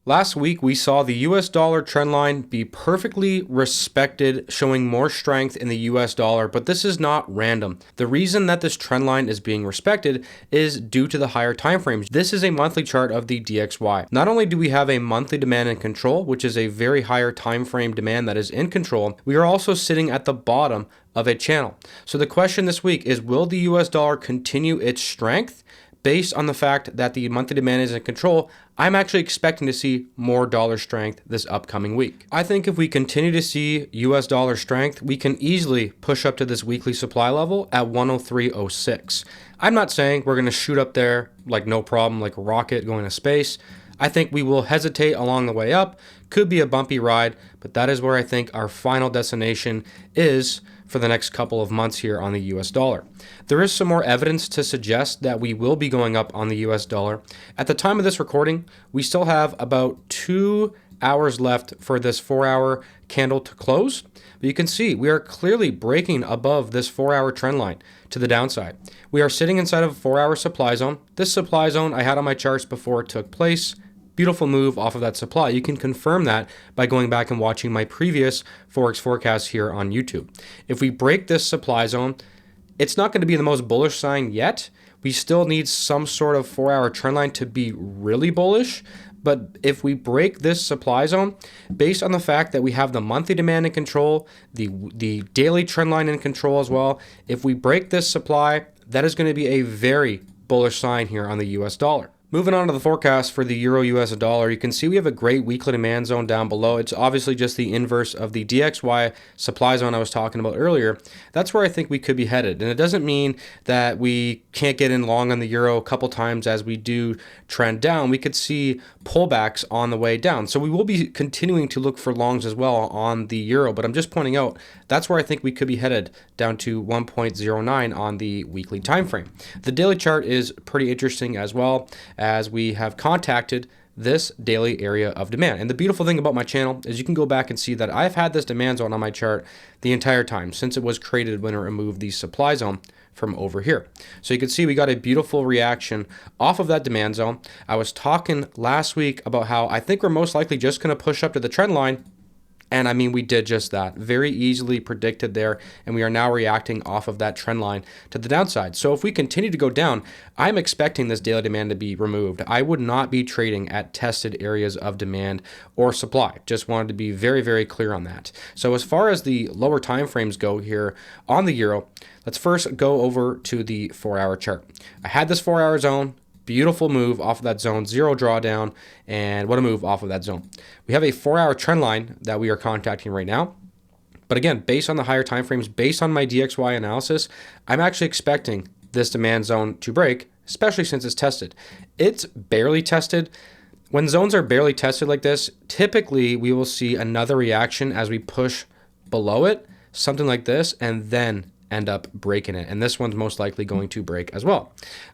Last week, we saw the US dollar trend line be perfectly respected, showing more strength in the US dollar, but this is not random. The reason that this trend line is being respected is due to the higher time frames. This is a monthly chart of the DXY. Not only do we have a monthly demand in control, which is a very higher time frame demand that is in control, we are also sitting at the bottom of a channel. So the question this week is, will the US dollar continue its strength? Based on the fact that the monthly demand is in control, I'm actually expecting to see more dollar strength this upcoming week. I think if we continue to see US dollar strength, we can easily push up to this weekly supply level at 103.06. I'm not saying we're going to shoot up there like no problem, like a rocket going to space. I think we will hesitate along the way up. Could be a bumpy ride, but that is where I think our final destination is for the next couple of months here on the US dollar. There is some more evidence to suggest that we will be going up on the US dollar. At the time of this recording, we still have about 2 hours left for this 4-hour candle to close. But you can see we are clearly breaking above this 4-hour trend line to the downside. We are sitting inside of a 4-hour supply zone. This supply zone I had on my charts before it took place. Beautiful move off of that supply. You can confirm that by going back and watching my previous Forex forecast here on YouTube. If we break this supply zone, it's not going to be the most bullish sign yet. We still need some sort of 4-hour trend line to be really bullish. But if we break this supply zone, based on the fact that we have the monthly demand in control, the daily trend line in control as well, if we break this supply, that is going to be a very bullish sign here on the US dollar. Moving on to the forecast for the Euro US dollar, you can see we have a great weekly demand zone down below. It's obviously just the inverse of the DXY supply zone I was talking about earlier. That's where I think we could be headed. And it doesn't mean that we can't get in long on the euro a couple times as we do trend down. We could see pullbacks on the way down. So we will be continuing to look for longs as well on the euro. But I'm just pointing out that's where I think we could be headed, down to 1.09 on the weekly time frame. The daily chart is pretty interesting as well, as we have contacted this daily area of demand. And the beautiful thing about my channel is you can go back and see that I've had this demand zone on my chart the entire time since it was created when I removed the supply zone from over here. So you can see we got a beautiful reaction off of that demand zone. I was talking last week about how I think we're most likely just going to push up to the trend line. And I mean, we did just that. Very easily predicted there, and we are now reacting off of that trend line to the downside. So if we continue to go down, I'm expecting this daily demand to be removed. I would not be trading at tested areas of demand or supply. Just wanted to be very, very clear on that. So as far as the lower time frames go here on the euro, let's first go over to the 4-hour chart. I had this 4-hour zone. Beautiful move off of that zone, zero drawdown, and what a move off of that zone. We have a 4-hour trend line that we are contacting right now. But again, based on the higher time frames, based on my DXY analysis, I'm actually expecting this demand zone to break, especially since it's tested. It's barely tested. When zones are barely tested like this, typically we will see another reaction as we push below it, something like this, and then end up breaking it. And this one's most likely going to break as well.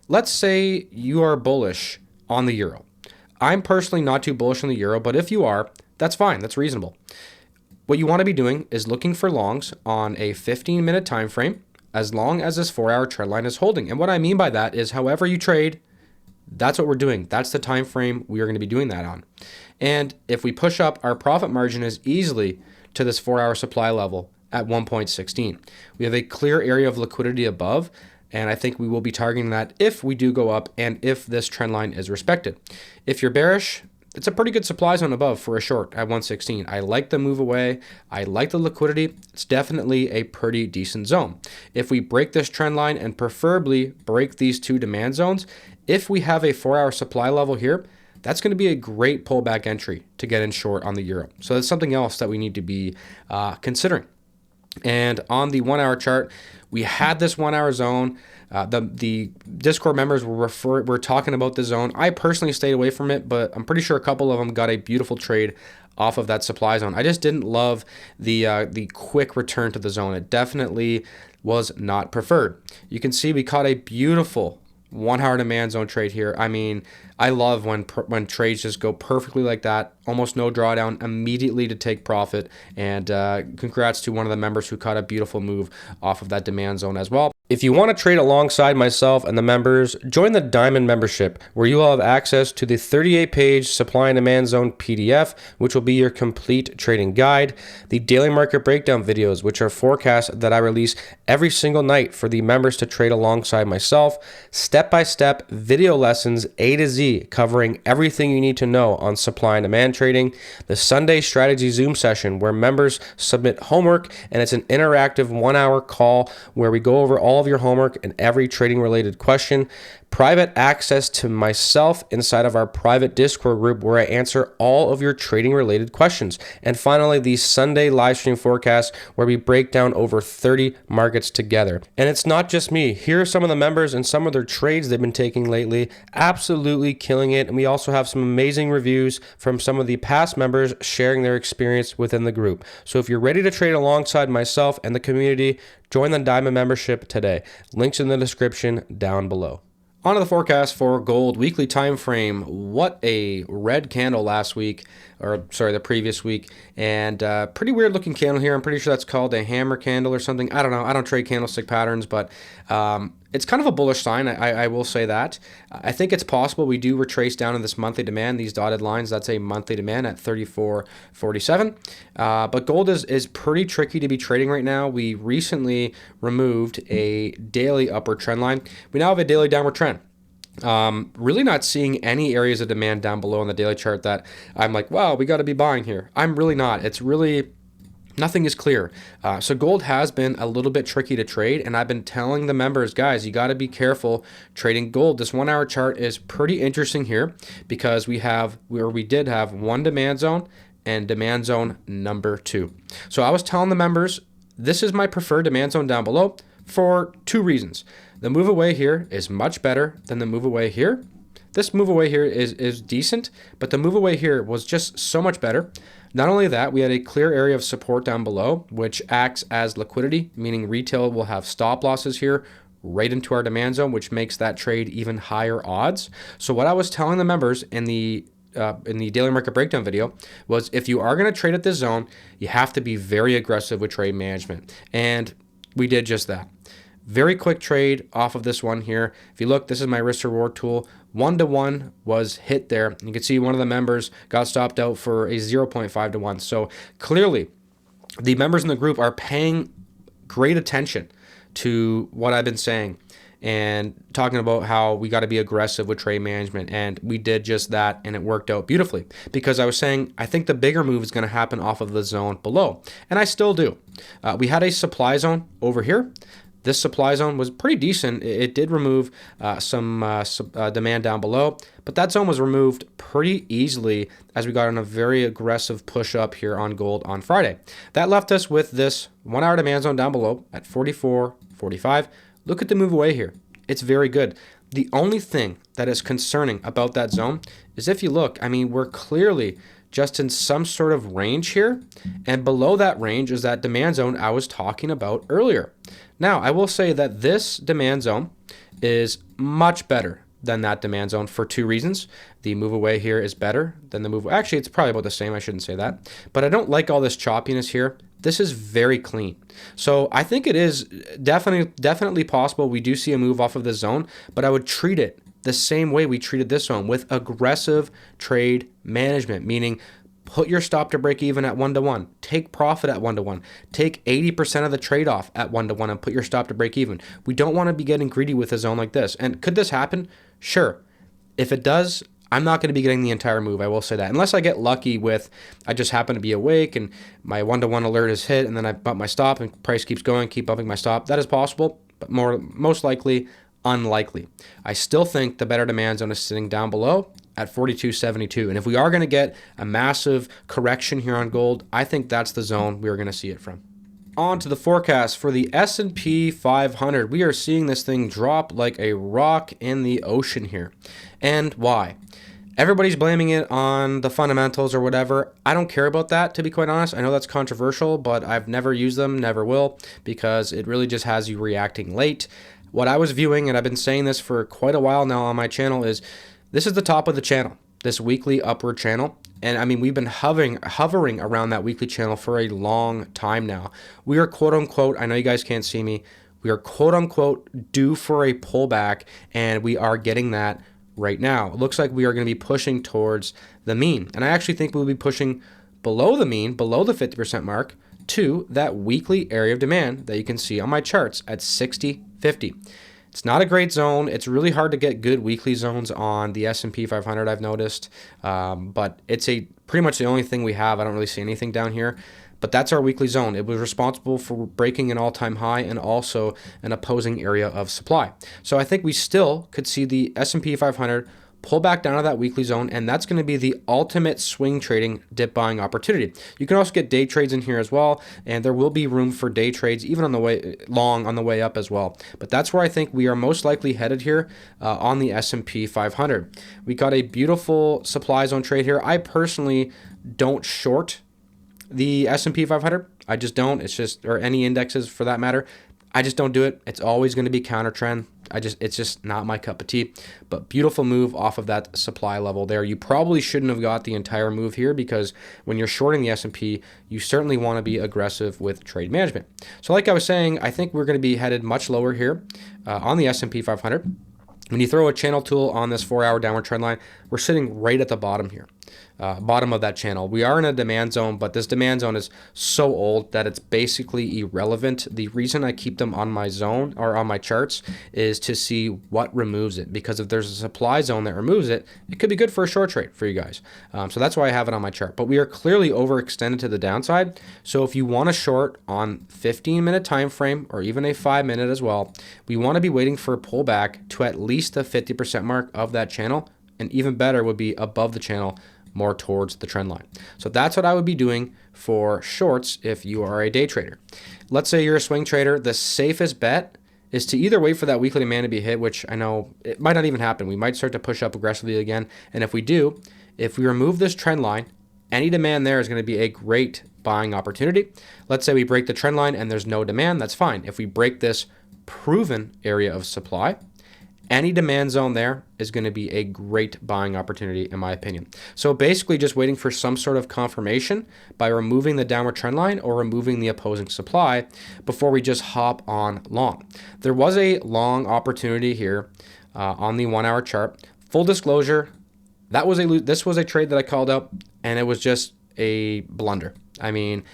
Let's say you are bullish on the euro. I'm personally not too bullish on the euro, but if you are, that's fine. That's reasonable. What you want to be doing is looking for longs on a 15-minute time frame as long as this 4-hour trend line is holding. And what I mean by that is however you trade, that's what we're doing. That's the time frame we are going to be doing that on. And if we push up, our profit margin is easily to this 4-hour supply level at 1.16. We have a clear area of liquidity above, and I think we will be targeting that if we do go up and if this trend line is respected. If you're bearish, it's a pretty good supply zone above for a short at 116. I like the move away. I like the liquidity. It's definitely a pretty decent zone. If we break this trend line and preferably break these two demand zones, if we have a 4-hour supply level here, that's going to be a great pullback entry to get in short on the euro. So that's something else that we need to be considering. And on the 1-hour chart, we had this 1-hour zone. The Discord members were talking about the zone. I personally stayed away from it, but I'm pretty sure a couple of them got a beautiful trade off of that supply zone. I just didn't love the quick return to the zone. It definitely was not preferred. You can see we caught a beautiful 1-hour demand zone trade here. I mean, I love when trades just go perfectly like that, almost no drawdown, immediately to take profit. And congrats to one of the members who caught a beautiful move off of that demand zone as well. If you want to trade alongside myself and the members, join the Diamond membership, where you will have access to the 38-page supply and demand zone PDF, which will be your complete trading guide, the daily market breakdown videos, which are forecasts that I release every single night for the members to trade alongside myself, step-by-step video lessons A to Z covering everything you need to know on supply and demand trading, the Sunday strategy Zoom session where members submit homework, and it's an interactive 1-hour call where we go over all of your homework and every trading related question, private access to myself inside of our private Discord group where I answer all of your trading related questions, and finally the Sunday live stream forecast where we break down over 30 markets together. And it's not just me. Here are some of the members and some of their trades they've been taking lately, absolutely killing it. And we also have some amazing reviews from some of the past members sharing their experience within the group. So if you're ready to trade alongside myself and the community, join the Diamond membership today. Links in the description down below. On to the forecast for gold weekly time frame. What a red candle last week, or sorry, the previous week, and pretty weird looking candle here. I'm pretty sure that's called a hammer candle or something. I don't know. I don't trade candlestick patterns, but it's kind of a bullish sign. I will say that. I think it's possible we do retrace down in this monthly demand. These dotted lines, that's a monthly demand at 34.47. But gold is pretty tricky to be trading right now. We recently removed a daily upward trend line. We now have a daily downward trend. Really not seeing any areas of demand down below on the daily chart that I'm like, wow, we got to be buying here. I'm really not. It's really, nothing is clear. So gold has been a little bit tricky to trade, and I've been telling the members, guys, you got to be careful trading gold. This 1 hour chart is pretty interesting here because we did have one demand zone and demand zone number 2. So I was telling the members, this is my preferred demand zone down below for 2 reasons. The move away here is much better than the move away here. This move away here is decent, but the move away here was just so much better. Not only that, we had a clear area of support down below, which acts as liquidity, meaning retail will have stop losses here right into our demand zone, which makes that trade even higher odds. So what I was telling the members in the daily market breakdown video was, if you are going to trade at this zone, you have to be very aggressive with trade management. And we did just that. Very quick trade off of this one here. If you look, this is my risk reward tool. 1-to-1 was hit there. You can see one of the members got stopped out for a 0.5 to 1. So clearly the members in the group are paying great attention to what I've been saying and talking about how we got to be aggressive with trade management. And we did just that, and it worked out beautifully because I was saying, I think the bigger move is going to happen off of the zone below. And I still do. We had a supply zone over here. This supply zone was pretty decent. It did remove some demand down below, but that zone was removed pretty easily as we got on a very aggressive push up here on gold on Friday. That left us with this 1 hour demand zone down below at 44.45. Look at the move away here. It's very good. The only thing that is concerning about that zone is, if you look, I mean, we're clearly just in some sort of range here, and below that range is that demand zone I was talking about earlier. Now, I will say that this demand zone is much better than that demand zone for 2 reasons. The move away here is better than the move. Actually, it's probably about the same. I shouldn't say that. But I don't like all this choppiness here. This is very clean. So I think it is definitely possible we do see a move off of the zone, but I would treat it the same way we treated this one, with aggressive trade management, meaning put your stop to break even at 1-to-1, take profit at 1-to-1, take 80% of the trade off at 1-to-1 and put your stop to break even. We don't want to be getting greedy with a zone like this. And could this happen? Sure. If it does, I'm not going to be getting the entire move. I will say that. Unless I get lucky with, I just happen to be awake and my 1-to-1 alert is hit and then I bump my stop and price keeps going, keep bumping my stop. That is possible, but most likely unlikely. I still think the better demand zone is sitting down below at 42.72. And if we are going to get a massive correction here on gold, I think that's the zone we are going to see it from. On to the forecast for the S&P 500. We are seeing this thing drop like a rock in the ocean here. And why? Everybody's blaming it on the fundamentals or whatever. I don't care about that, to be quite honest. I know that's controversial, but I've never used them, never will, because it really just has you reacting late. What I was viewing, and I've been saying this for quite a while now on my channel, is this is the top of the channel, this weekly upward channel. And I mean, we've been hovering around that weekly channel for a long time now. We are, quote unquote, I know you guys can't see me, We are quote unquote due for a pullback, and we are getting that right now. It looks like we are going to be pushing towards the mean. And I actually think we'll be pushing below the mean, below the 50% mark, to that weekly area of demand that you can see on my charts at 60.50. It's not a great zone. It's really hard to get good weekly zones on the S&P 500, I've noticed. But it's pretty much the only thing we have. I don't really see anything down here. But that's our weekly zone. It was responsible for breaking an all-time high and also an opposing area of supply. So I think we still could see the S&P 500 pull back down to that weekly zone, and that's going to be the ultimate swing trading dip buying opportunity. You can also get day trades in here as well, and there will be room for day trades even on the way long on the way up as well. But that's where I think we are most likely headed here on the S&P 500. We got a beautiful supply zone trade here. I personally don't short the S&P 500. I just don't. It's just, or any indexes for that matter. I just don't do it. It's always going to be counter trend. It's just not my cup of tea. But beautiful move off of that supply level there. You probably shouldn't have got the entire move here, because when you're shorting the S&P, you certainly want to be aggressive with trade management. So like I was saying, I think we're going to be headed much lower here on the S&P 500. When you throw a channel tool on this 4-hour downward trend line, we're sitting right at the bottom here. Bottom of that channel. We are in a demand zone, but this demand zone is so old that it's basically irrelevant. The reason I keep them on my zone or on my charts is to see what removes it, because if there's a supply zone that removes it, it could be good for a short trade for you guys. So that's why I have it on my chart. But we are clearly overextended to the downside. So if you want to short on 15-minute time frame or even a 5-minute as well, we want to be waiting for a pullback to at least the 50% mark of that channel, and even better would be above the channel, more towards the trend line. So that's what I would be doing for shorts if you are a day trader. Let's say you're a swing trader. The safest bet is to either wait for that weekly demand to be hit, which I know it might not even happen. We might start to push up aggressively again. And if we do, if we remove this trend line, any demand there is going to be a great buying opportunity. Let's say we break the trend line and there's no demand, that's fine. If we break this proven area of supply, any demand zone there is going to be a great buying opportunity, in my opinion. So basically just waiting for some sort of confirmation by removing the downward trend line or removing the opposing supply before we just hop on long. There was a long opportunity here on the 1-hour chart. Full disclosure, this was a trade that I called out, and it was just a blunder. I mean,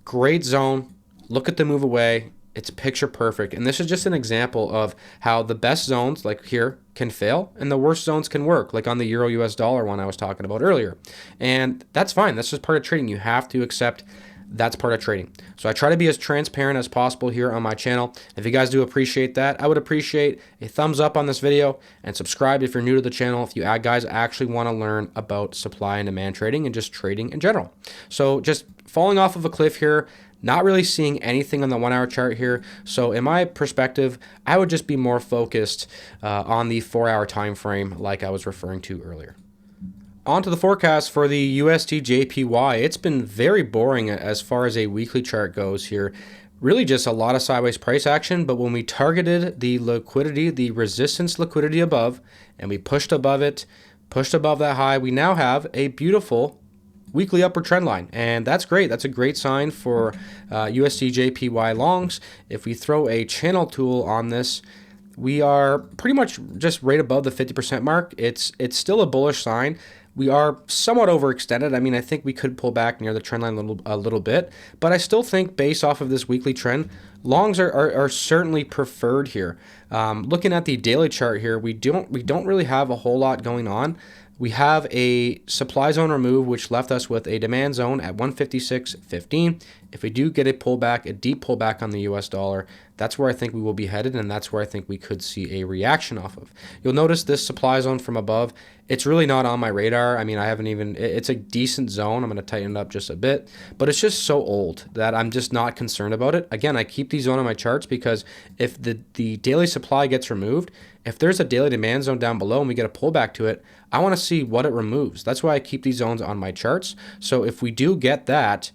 great zone. Look at the move away. It's picture perfect. And this is just an example of how the best zones, like here, can fail, and the worst zones can work, like on the Euro US dollar one I was talking about earlier. And that's fine. That's just part of trading. You have to accept that's part of trading. So I try to be as transparent as possible here on my channel. If you guys do appreciate that, I would appreciate a thumbs up on this video, and subscribe if you're new to the channel, if you guys actually want to learn about supply and demand trading and just trading in general. So just falling off of a cliff here, not really seeing anything on the 1-hour chart here. So in my perspective, I would just be more focused on the 4-hour time frame like I was referring to earlier. On to the forecast for the USDJPY. It's been very boring as far as a weekly chart goes here. Really just a lot of sideways price action, but when we targeted the liquidity, the resistance liquidity above, and we pushed above it, pushed above that high, we now have a beautiful weekly upward trend line, and that's great. That's a great sign for USDJPY longs. If we throw a channel tool on this, we are pretty much just right above the 50% mark. It's still a bullish sign. We are somewhat overextended. I mean, I think we could pull back near the trend line a little bit, but I still think based off of this weekly trend, longs are certainly preferred here. Looking at the daily chart here, we don't really have a whole lot going on. We have a supply zone remove, which left us with a demand zone at 156.15. If we do get a pullback, a deep pullback on the US dollar, that's where I think we will be headed, and that's where I think we could see a reaction off of. You'll notice this supply zone from above, it's really not on my radar. I mean, it's a decent zone. I'm going to tighten it up just a bit, but it's just so old that I'm just not concerned about it. Again, I keep these on my charts because if the daily supply gets removed, if there's a daily demand zone down below and we get a pullback to it, I want to see what it removes. That's why I keep these zones on my charts. So if we do get that,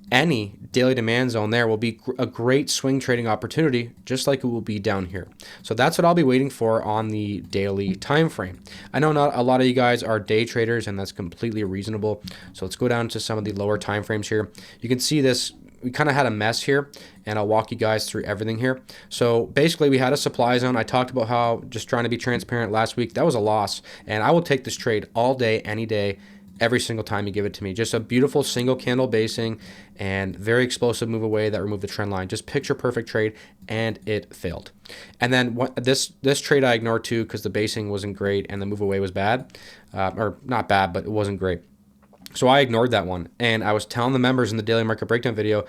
any daily demand zone there will be a great swing trading opportunity, just like it will be down here. So that's what I'll be waiting for on the daily time frame. I know not a lot of you guys are day traders, and that's completely reasonable. So let's go down to some of the lower time frames here. You can see this we kind of had a mess here, and I'll walk you guys through everything here. So basically we had a supply zone. I talked about how, just trying to be transparent last week, that was a loss, and I will take this trade all day, any day, every single time you give it to me. Just a beautiful single candle basing and very explosive move away that removed the trend line. Just picture perfect trade, and it failed. And then this trade I ignored too, because the basing wasn't great and the move away was bad, or not bad, but it wasn't great. So I ignored that one, and I was telling the members in the daily market breakdown video,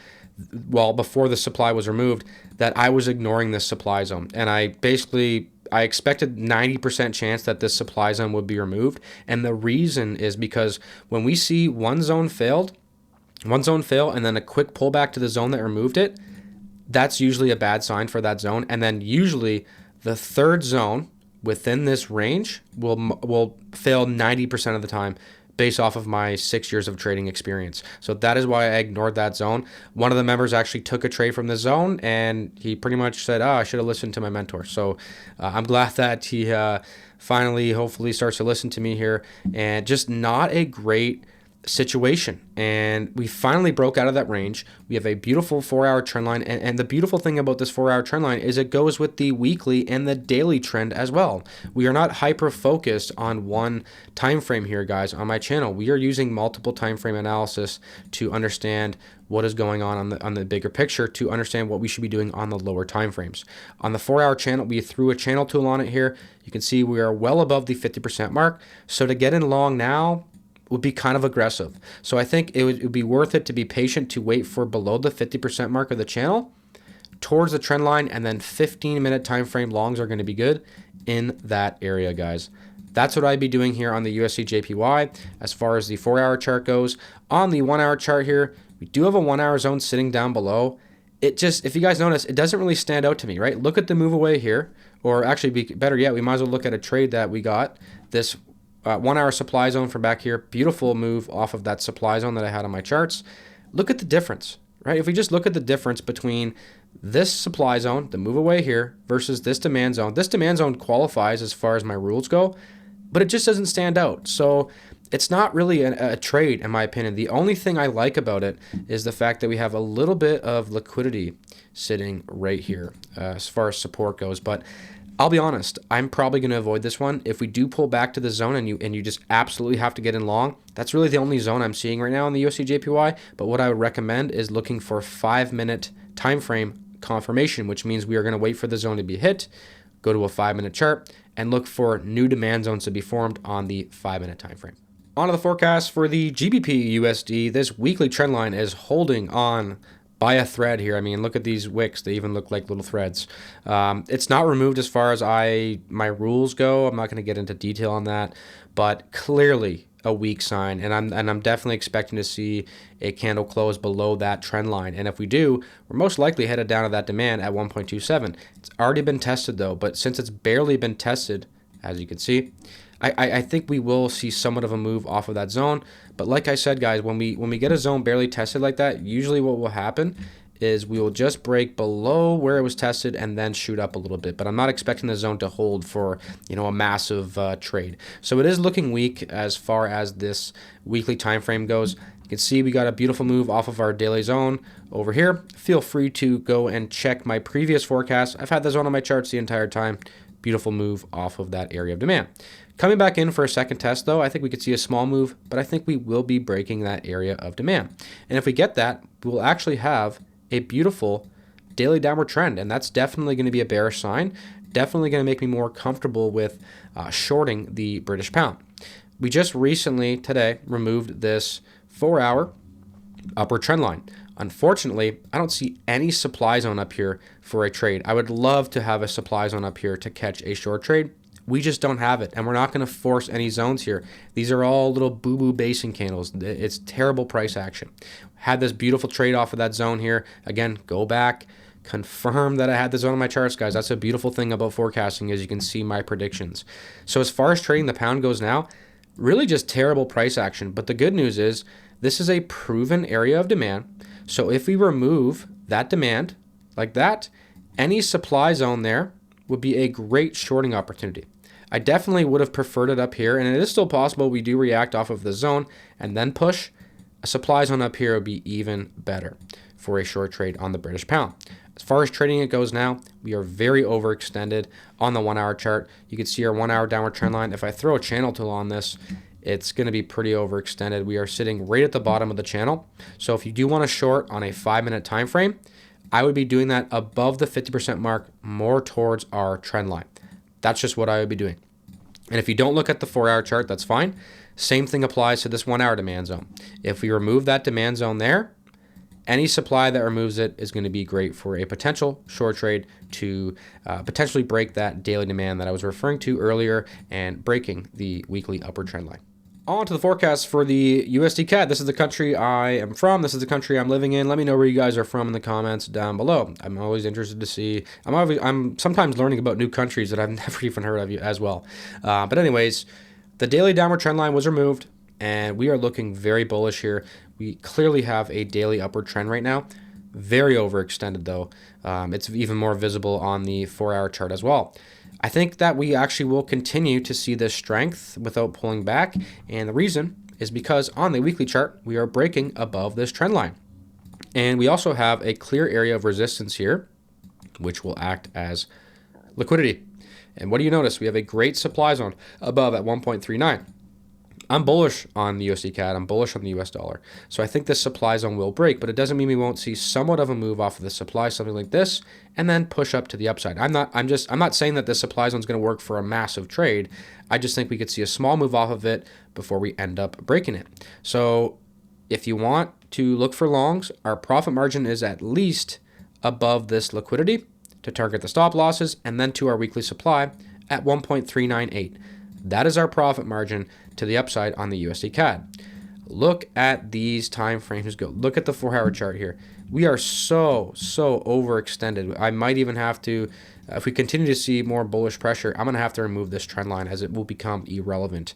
well, before the supply was removed, that I was ignoring this supply zone. And I expected 90% chance that this supply zone would be removed. And the reason is because when we see one zone fail and then a quick pullback to the zone that removed it, that's usually a bad sign for that zone. And then usually the third zone within this range will fail 90% of the time, based off of my 6 years of trading experience. So that is why I ignored that zone. One of the members actually took a trade from the zone, and he pretty much said, I should have listened to my mentor. So I'm glad that he finally, hopefully, starts to listen to me here. And just not a great situation, and we finally broke out of that range. We have a beautiful 4-hour trend line, and the beautiful thing about this 4-hour trend line is it goes with the weekly and the daily trend as well. We are not hyper focused on one time frame here, guys. On my channel, we are using multiple time frame analysis to understand what is going on the bigger picture, to understand what we should be doing on the lower time frames. On the 4-hour channel, we threw a channel tool on it here. You can see we are well above the 50% mark. So to get in long now would be kind of aggressive. So I think it would be worth it to be patient, to wait for below the 50% mark of the channel towards the trend line, and then 15-minute time frame longs are going to be good in that area, guys. That's what I'd be doing here on the USDJPY as far as the 4-hour chart goes. On the 1-hour chart here, we do have a 1-hour zone sitting down below. It just, if you guys notice, it doesn't really stand out to me, right? Look at the move away here, or actually, better yet, we might as well look at a trade that we got. This 1-hour supply zone from back here, beautiful move off of that supply zone that I had on my charts. Look at the difference, right? If we just look at the difference between this supply zone, the move away here, versus this demand zone qualifies as far as my rules go, but it just doesn't stand out. So it's not really a trade, in my opinion. The only thing I like about it is the fact that we have a little bit of liquidity sitting right here as far as support goes. But I'll be honest, I'm probably going to avoid this one. If we do pull back to the zone and you just absolutely have to get in long, that's really the only zone I'm seeing right now in the USDJPY. But what I would recommend is looking for 5-minute time frame confirmation, which means we are going to wait for the zone to be hit, go to a 5-minute chart, and look for new demand zones to be formed on the 5-minute time frame. On to the forecast for the GBPUSD. This weekly trend line is holding on by a thread here. I mean, look at these wicks. They even look like little threads. It's not removed as far as my rules go. I'm not going to get into detail on that, but clearly a weak sign, and I'm definitely expecting to see a candle close below that trend line. And if we do, we're most likely headed down to that demand at 1.27. It's already been tested though, but since it's barely been tested, as you can see, I think we will see somewhat of a move off of that zone. But like I said, guys, when we get a zone barely tested like that, usually what will happen is we will just break below where it was tested and then shoot up a little bit. But I'm not expecting the zone to hold for, a massive trade. So it is looking weak as far as this weekly time frame goes. You can see we got a beautiful move off of our daily zone over here. Feel free to go and check my previous forecast. I've had the zone on my charts the entire time. Beautiful move off of that area of demand. Coming back in for a second test, though, I think we could see a small move, but I think we will be breaking that area of demand. And if we get that, we will actually have a beautiful daily downward trend, and that's definitely going to be a bearish sign, definitely going to make me more comfortable with shorting the British pound. We just recently, today, removed this 4-hour upward trend line. Unfortunately, I don't see any supply zone up here for a trade. I would love to have a supply zone up here to catch a short trade. We just don't have it, and we're not going to force any zones here. These are all little boo-boo basing candles. It's terrible price action. Had this beautiful trade off of that zone here. Again, go back, confirm that I had the zone on my charts, guys. That's a beautiful thing about forecasting, is you can see my predictions. So as far as trading the pound goes now, really just terrible price action. But the good news is this is a proven area of demand. So if we remove that demand like that, any supply zone there would be a great shorting opportunity. I definitely would have preferred it up here, and it is still possible we do react off of the zone and then push. A supply zone up here would be even better. for a short trade on the British pound. As far as trading it goes now, we are very overextended on the 1 hour chart. You can see our 1 hour downward trend line. If I throw a channel tool on this, it's going to be pretty overextended. We are sitting right at the bottom of the channel. So if you do want to short on a 5-minute time frame, I would be doing that above the 50% mark, more towards our trend line. That's just what I would be doing. And if you don't look at the 4 hour chart, that's fine. Same thing applies to this 1 hour demand zone. If we remove that demand zone there, any supply that removes it is going to be great for a potential short trade to potentially break that daily demand that I was referring to earlier and breaking the weekly upward trend line. On to the forecast for the USDCAD. This is the country I am from. This is the country I'm living in. Let me know where you guys are from in the comments down below. I'm always interested to see. I'm sometimes learning about new countries that I've never even heard of as well. But anyways, the daily downward trend line was removed, and we are looking very bullish here. We clearly have a daily upward trend right now. Very overextended though. It's even more visible on the 4 hour chart as well. I think that we actually will continue to see this strength without pulling back. And the reason is because on the weekly chart, we are breaking above this trend line. And we also have a clear area of resistance here, which will act as liquidity. And what do you notice? We have a great supply zone above at 1.39. I'm bullish on the USDCAD. I'm bullish on the US dollar. So I think this supply zone will break, but it doesn't mean we won't see somewhat of a move off of the supply, something like this, and then push up to the upside. I'm not saying that this supply zone is going to work for a massive trade. I just think we could see a small move off of it before we end up breaking it. So if you want to look for longs, our profit margin is at least above this liquidity to target the stop losses, and then to our weekly supply at 1.398. That is our profit margin to the upside on the USDCAD. Look at these time frames go. Look at the 4 hour chart here. We are so overextended. I might even have to, if we continue to see more bullish pressure, I'm going to have to remove this trend line as it will become irrelevant.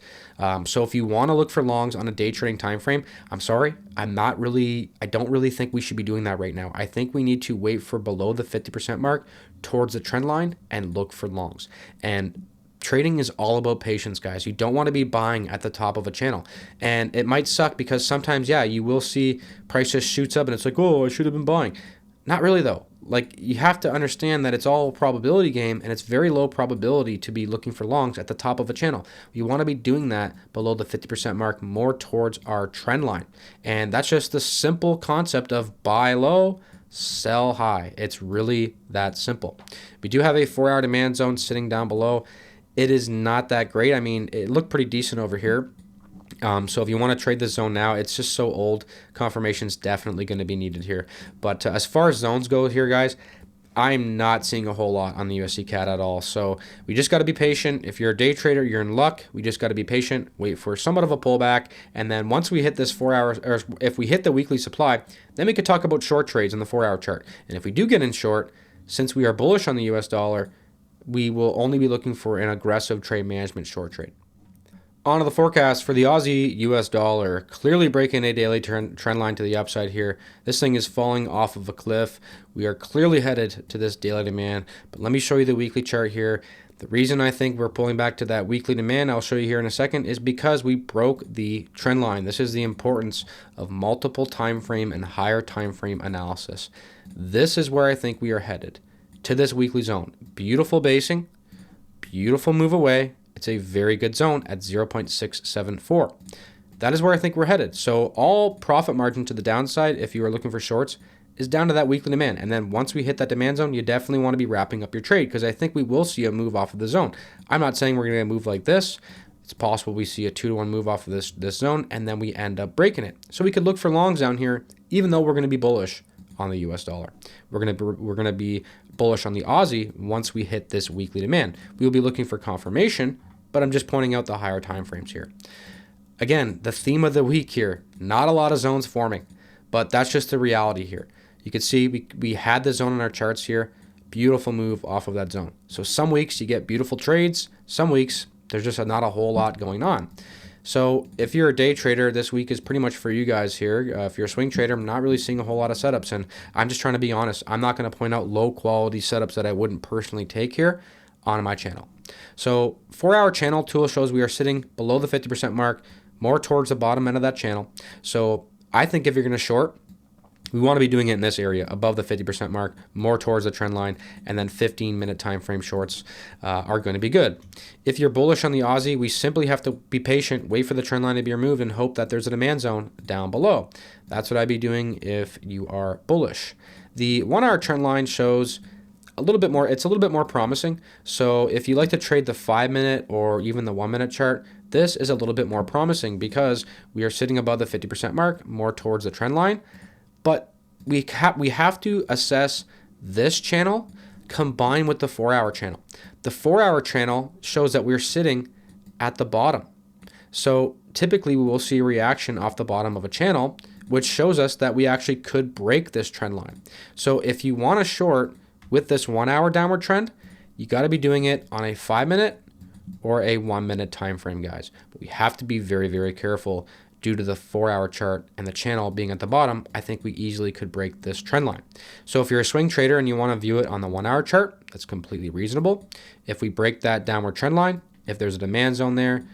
So if you want to look for longs on a day trading time frame, I'm sorry, I don't really think we should be doing that right now. I think we need to wait for below the 50% mark towards the trend line and look for longs. And trading is all about patience, guys. You don't want to be buying at the top of a channel. And it might suck because sometimes, yeah, you will see prices shoots up and it's like, oh, I should have been buying. Not really, though. Like, you have to understand that it's all a probability game, and it's very low probability to be looking for longs at the top of a channel. You want to be doing that below the 50% mark, more towards our trend line. And that's just the simple concept of buy low, sell high. It's really that simple. We do have a 4 hour demand zone sitting down below. It is not that great. I mean, it looked pretty decent over here. So if you want to trade this zone now, it's just so old. Confirmation is definitely going to be needed here. But as far as zones go here, guys, I'm not seeing a whole lot on the USDCAD at all. So we just got to be patient. If you're a day trader, you're in luck. We just got to be patient, wait for somewhat of a pullback. And then once we hit this 4 hours, or if we hit the weekly supply, then we could talk about short trades on the 4 hour chart. And if we do get in short, since we are bullish on the US dollar, we will only be looking for an aggressive trade management short trade. On to the forecast for the Aussie US dollar. Clearly breaking a daily trend line to the upside here. This thing is falling off of a cliff. We are clearly headed to this daily demand. But let me show you the weekly chart here. The reason I think we're pulling back to that weekly demand, I'll show you here in a second, is because we broke the trend line. This is the importance of multiple time frame and higher time frame analysis. This is where I think we are headed, to this weekly zone. Beautiful basing, beautiful move away. It's a very good zone at 0.674. That is where I think we're headed. So all profit margin to the downside, if you are looking for shorts, is down to that weekly demand. And then once we hit that demand zone, you definitely want to be wrapping up your trade, because I think we will see a move off of the zone. I'm not saying we're going to move like this. It's possible we see a 2-to-1 move off of this zone, and then we end up breaking it. So we could look for longs down here, even though we're going to be bullish on the US dollar. We're going to be bullish on the Aussie once we hit this weekly demand. We will be looking for confirmation, but I'm just pointing out the higher time frames here. Again, the theme of the week here, not a lot of zones forming, but that's just the reality here. You can see we had the zone in our charts here. Beautiful move off of that zone. So some weeks you get beautiful trades. Some weeks there's just not a whole lot going on. So if you're a day trader, this week is pretty much for you guys here. If you're a swing trader, I'm not really seeing a whole lot of setups. And I'm just trying to be honest. I'm not going to point out low quality setups that I wouldn't personally take here on my channel. So 4 hour channel tool shows we are sitting below the 50% mark, more towards the bottom end of that channel. So I think if you're going to short, We want to be doing it in this area above the 50% mark, more towards the trend line, and then 15-minute time frame shorts are going to be good. If you're bullish on the Aussie, we simply have to be patient, wait for the trend line to be removed, and hope that there's a demand zone down below. That's what I'd be doing if you are bullish. The 1 hour trend line shows a little bit more, it's a little bit more promising. So if you like to trade the 5-minute or even the 1-minute chart, this is a little bit more promising because we are sitting above the 50% mark, more towards the trend line. But we have to assess this channel combined with the 4-hour channel. The 4-hour channel shows that we're sitting at the bottom. So typically we will see a reaction off the bottom of a channel, which shows us that we actually could break this trend line. So if you want to short with this 1 hour downward trend, you got to be doing it on a 5-minute or a 1-minute time frame, guys. But we have to be very, very careful due to the 4-hour chart and the channel being at the bottom. I think we easily could break this trend line. So if you're a swing trader and you want to view it on the 1 hour chart, that's completely reasonable. If we break that downward trend line, if there's a demand zone there,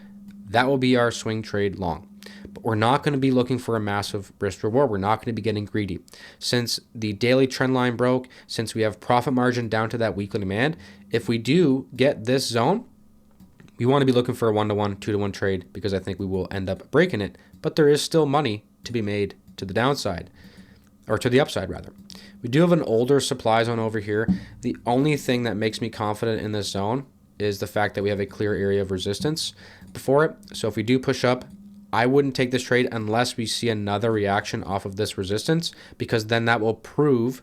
that will be our swing trade long. But we're not going to be looking for a massive risk reward. We're not going to be getting greedy. Since the daily trend line broke, since we have profit margin down to that weekly demand, if we do get this zone, we want to be looking for a 1-to-1, 2-to-1 trade because I think we will end up breaking it. But there is still money to be made to the downside, or to the upside rather. We do have an older supply zone over here. The only thing that makes me confident in this zone is the fact that we have a clear area of resistance before it. So if we do push up, I wouldn't take this trade unless we see another reaction off of this resistance, because then that will prove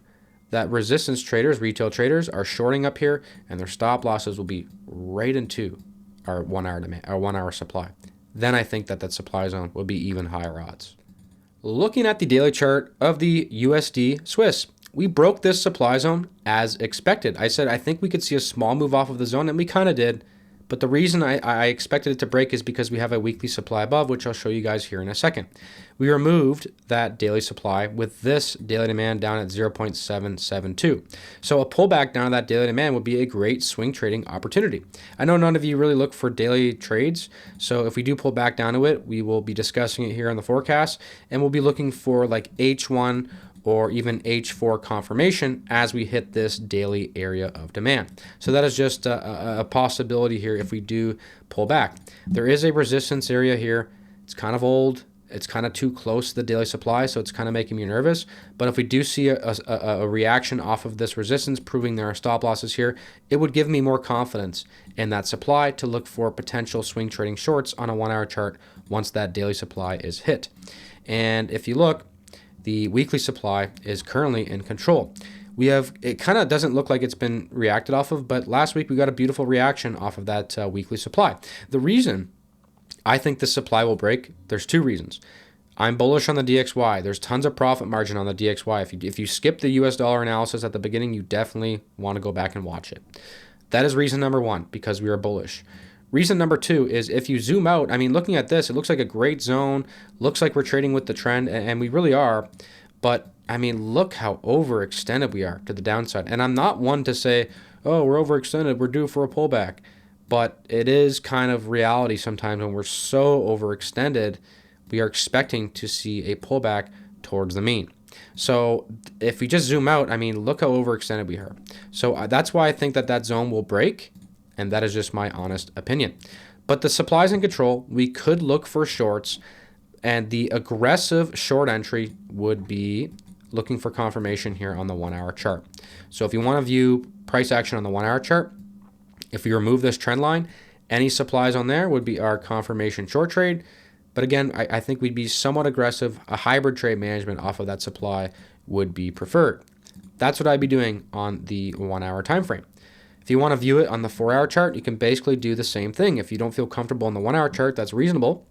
that resistance traders, retail traders, are shorting up here and their stop losses will be right into our 1 hour demand, our 1 hour supply. Then I think that supply zone will be even higher odds. Looking at the daily chart of the USD Swiss, we broke this supply zone as expected. I said I think we could see a small move off of the zone, and we kind of did. But the reason I expected it to break is because we have a weekly supply above, which I'll show you guys here in a second. We removed that daily supply with this daily demand down at 0.772. So a pullback down to that daily demand would be a great swing trading opportunity. I know none of you really look for daily trades, so if we do pull back down to it, we will be discussing it here on the forecast, and we'll be looking for like H1 or even H4 confirmation as we hit this daily area of demand. So that is just a possibility here if we do pull back. There is a resistance area here. It's kind of old. It's kind of too close to the daily supply, so it's kind of making me nervous. But if we do see a reaction off of this resistance, proving there are stop losses here, it would give me more confidence in that supply to look for potential swing trading shorts on a 1 hour chart once that daily supply is hit. And if you look, the weekly supply is currently in control. It kind of doesn't look like it's been reacted off of, but last week we got a beautiful reaction off of that weekly supply. The reason I think this supply will break, there's two reasons. I'm bullish on the DXY. There's tons of profit margin on the DXY. If you skip the US dollar analysis at the beginning, you definitely want to go back and watch it. That is reason number one, because we are bullish. Reason number two is if you zoom out, I mean, looking at this, it looks like a great zone. Looks like we're trading with the trend, and we really are. But, I mean, look how overextended we are to the downside. And I'm not one to say, oh, we're overextended, we're due for a pullback. But it is kind of reality sometimes when we're so overextended, we are expecting to see a pullback towards the mean. So if we just zoom out, I mean, look how overextended we are. So that's why I think that zone will break. And that is just my honest opinion. But the supply's in control. We could look for shorts, and the aggressive short entry would be looking for confirmation here on the 1 hour chart. So if you want to view price action on the 1 hour chart, if we remove this trend line, any supplies on there would be our confirmation short trade. But again, I think we'd be somewhat aggressive. A hybrid trade management off of that supply would be preferred. That's what I'd be doing on the 1 hour time frame. If you want to view it on the 4 hour chart, you can basically do the same thing. If you don't feel comfortable on the 1 hour chart, that's reasonable.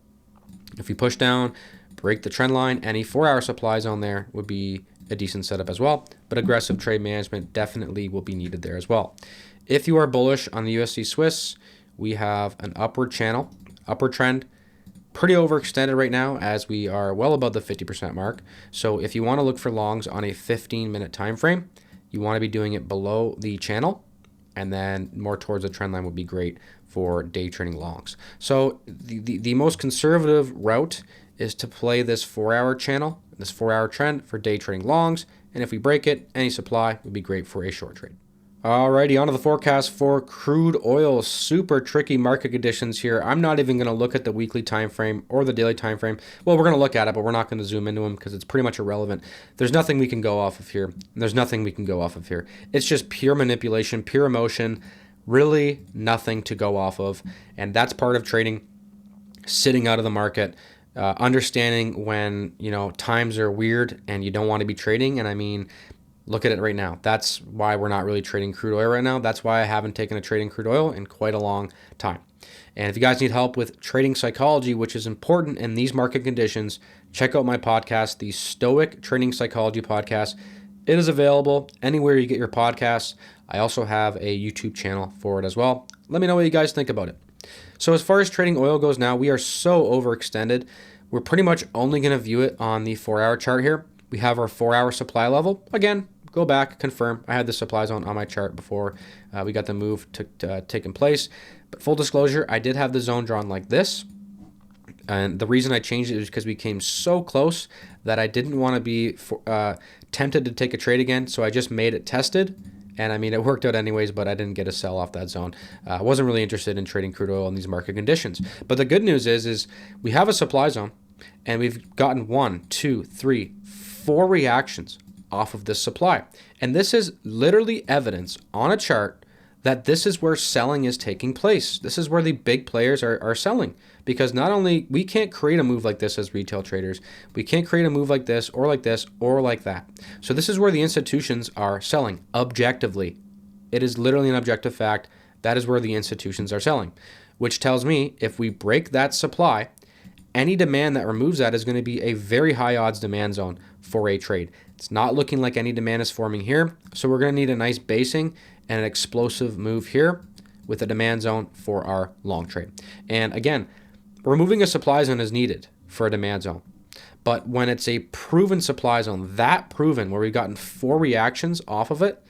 If you push down, break the trend line, any 4 hour supplies on there would be a decent setup as well. But aggressive trade management definitely will be needed there as well. If you are bullish on the USD Swiss, we have an upward channel, upward trend, pretty overextended right now as we are well above the 50% mark. So if you want to look for longs on a 15-minute time frame, you want to be doing it below the channel, and then more towards the trend line would be great for day trading longs. So the most conservative route is to play this 4 hour channel this 4-hour trend for day trading longs. And if we break it, any supply would be great for a short trade. Alrighty, on to the forecast for crude oil. Super tricky market conditions here. I'm not even going to look at the weekly time frame or the daily time frame. Well, we're going to look at it, but we're not going to zoom into them because it's pretty much irrelevant. There's nothing we can go off of here. There's nothing we can go off of here. It's just pure manipulation, pure emotion, really nothing to go off of. And that's part of trading, sitting out of the market, understanding when, times are weird and you don't want to be trading. And I mean, look at it right now. That's why we're not really trading crude oil right now. That's why I haven't taken a trade in crude oil in quite a long time. And if you guys need help with trading psychology, which is important in these market conditions, check out my podcast, the Stoic Trading Psychology Podcast. It is available anywhere you get your podcasts. I also have a YouTube channel for it as well. Let me know what you guys think about it. So as far as trading oil goes now, we are so overextended. We're pretty much only going to view it on the 4-hour chart here. We have our 4-hour supply level. Again, go back, confirm. I had the supply zone on my chart before we got the move taking place. But full disclosure, I did have the zone drawn like this. And the reason I changed it is because we came so close that I didn't want to be tempted to take a trade again. So I just made it tested. And I mean, it worked out anyways, but I didn't get a sell off that zone. I wasn't really interested in trading crude oil in these market conditions. But the good news is we have a supply zone and we've gotten 1, 2, 3, 4 reactions off of this supply. And this is literally evidence on a chart that this is where selling is taking place. This is where the big players are selling, because not only we can't create a move like this as retail traders, we can't create a move like this or like that. So this is where the institutions are selling objectively. It is literally an objective fact. That is where the institutions are selling, which tells me if we break that supply, any demand that removes that is going to be a very high odds demand zone for a trade. It's not looking like any demand is forming here. So we're going to need a nice basing and an explosive move here with a demand zone for our long trade. And again, removing a supply zone is needed for a demand zone. But when it's a proven supply zone, that proven where we've gotten 4 reactions off of it,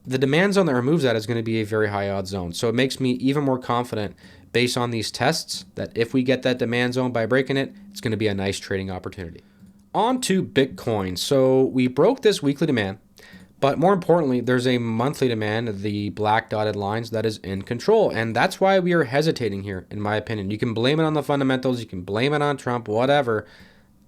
the demand zone that removes that is going to be a very high odds zone. So it makes me even more confident based on these tests that if we get that demand zone by breaking it, it's going to be a nice trading opportunity. On to Bitcoin. So we broke this weekly demand, but more importantly, there's a monthly demand, the black dotted lines, that is in control. And that's why we are hesitating here, in my opinion. You can blame it on the fundamentals, you can blame it on Trump, whatever.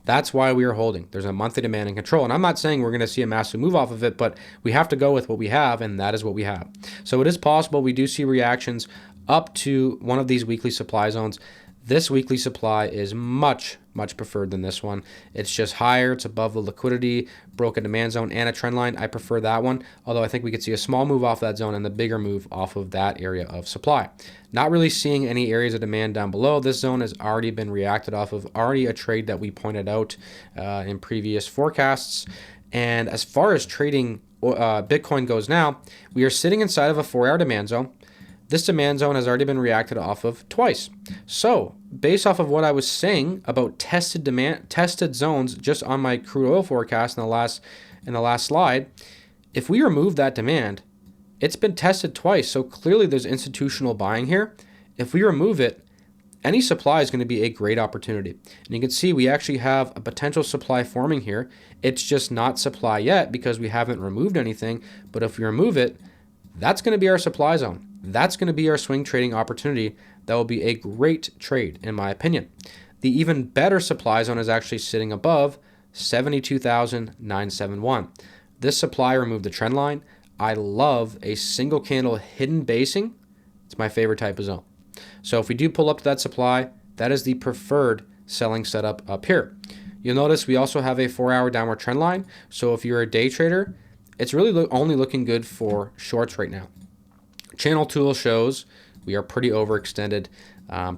That's why we are holding. There's a monthly demand in control. And I'm not saying we're going to see a massive move off of it, but we have to go with what we have, and that is what we have. So it is possible we do see reactions up to one of these weekly supply zones. This weekly supply is much preferred than this one. It's just higher. It's above the liquidity, broken demand zone, and a trend line. I prefer that one, although I think we could see a small move off that zone and the bigger move off of that area of supply. Not really seeing any areas of demand down below. This zone has already been reacted off of, already a trade that we pointed out in previous forecasts. And as far as trading Bitcoin goes now, we are sitting inside of a 4-hour demand zone. This demand zone has already been reacted off of twice. So based off of what I was saying about tested zones just on my crude oil forecast in the last slide, if we remove that demand, it's been tested twice. So clearly there's institutional buying here. If we remove it, any supply is going to be a great opportunity. And you can see we actually have a potential supply forming here. It's just not supply yet because we haven't removed anything. But if we remove it, that's going to be our supply zone. That's going to be our swing trading opportunity. That will be a great trade, in my opinion. The even better supply zone is actually sitting above 72,971. This supply removed the trend line. I love a single candle hidden basing. It's my favorite type of zone. So if we do pull up to that supply, that is the preferred selling setup up here. You'll notice we also have a 4-hour downward trend line. So if you're a day trader, it's really only looking good for shorts right now. Channel tool shows we are pretty overextended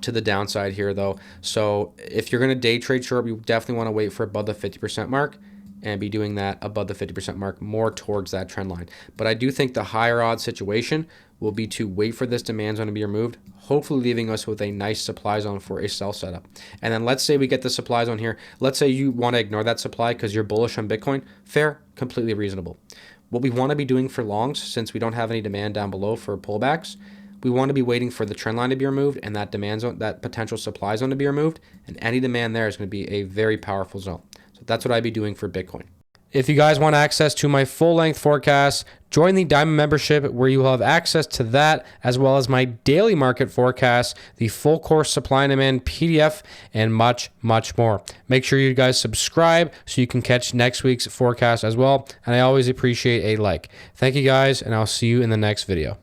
to the downside here though. So if you're going to day trade short, you definitely want to wait for above the 50% mark and be doing that above the 50% mark more towards that trend line. But I do think the higher odds situation will be to wait for this demand zone to be removed, hopefully leaving us with a nice supply zone for a sell setup. And then let's say we get the supply zone here. Let's say you want to ignore that supply because you're bullish on Bitcoin. Fair, completely reasonable. What we want to be doing for longs, since we don't have any demand down below for pullbacks, we want to be waiting for the trend line to be removed and that demand zone, that potential supply zone to be removed. And any demand there is going to be a very powerful zone. So That's what I'd be doing for Bitcoin. If you guys want access to my full-length forecast, join the Diamond membership where you will have access to that, as well as my daily market forecast, the full course supply and demand PDF, and much, much more. Make sure you guys subscribe so you can catch next week's forecast as well. And I always appreciate a like. Thank you guys, and I'll see you in the next video.